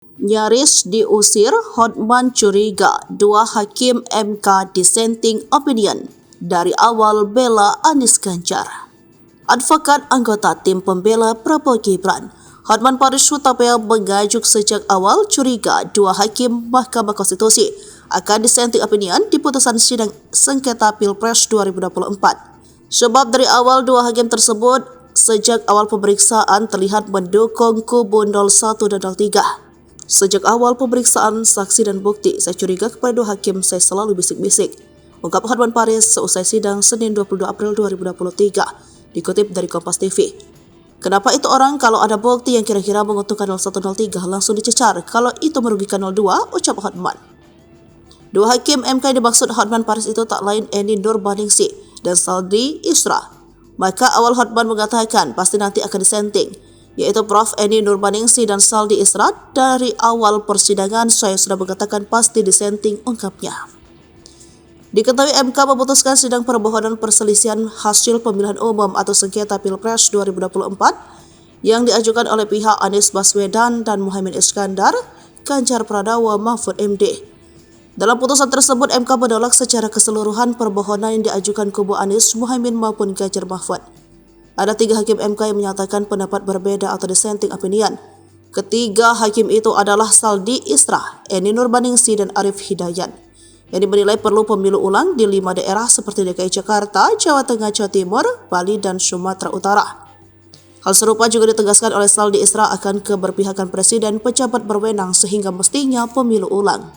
Nyaris diusir, Hotman curiga dua hakim MK dissenting opinion dari awal bela Anies Ganjar. Advokat anggota tim pembela Prabowo Gibran, Hotman Paris Hutapea mengajuk sejak awal curiga dua hakim Mahkamah Konstitusi akan dissenting opinion di putusan sidang sengketa Pilpres 2024. Sebab dari awal dua hakim tersebut sejak awal pemeriksaan terlihat mendukung kubu 01 dan 03. Sejak awal pemeriksaan saksi dan bukti, saya curiga kepada dua hakim saya selalu bisik-bisik, ungkap Hotman Paris seusai sidang Senin 22 April 2023, dikutip dari Kompas TV. Kenapa itu orang kalau ada bukti yang kira-kira menguntungkan 0103 langsung dicecar kalau itu merugikan 02, ucap Hotman. Dua hakim MK yang dimaksud Hotman Paris itu tak lain Eni Nurbaningsih dan Saldi Isra. Maka awal Hotman mengatakan pasti nanti akan dissenting, yaitu Prof. Eni Nurbaningsih dan Saldi Isra. Dari awal persidangan saya sudah mengatakan pasti dissenting, ungkapnya. Diketahui MK memutuskan sidang permohonan perselisihan hasil pemilihan umum atau sengketa Pilpres 2024 yang diajukan oleh pihak Anies Baswedan dan Muhaimin Iskandar, Ganjar Pranowo, Mahfud MD. Dalam putusan tersebut, MK menolak secara keseluruhan permohonan yang diajukan kubu Anies, Muhaimin maupun Ganjar Mahfud. Ada 3 hakim MK yang menyatakan pendapat berbeda atau dissenting opinion. Ketiga hakim itu adalah Saldi Isra, Eni Nurbaningsih, dan Arif Hidayat, yang dinilai perlu pemilu ulang di 5 daerah seperti DKI Jakarta, Jawa Tengah, Jawa Timur, Bali, dan Sumatera Utara. Hal serupa juga ditegaskan oleh Saldi Isra akan keberpihakan presiden pejabat berwenang sehingga mestinya pemilu ulang.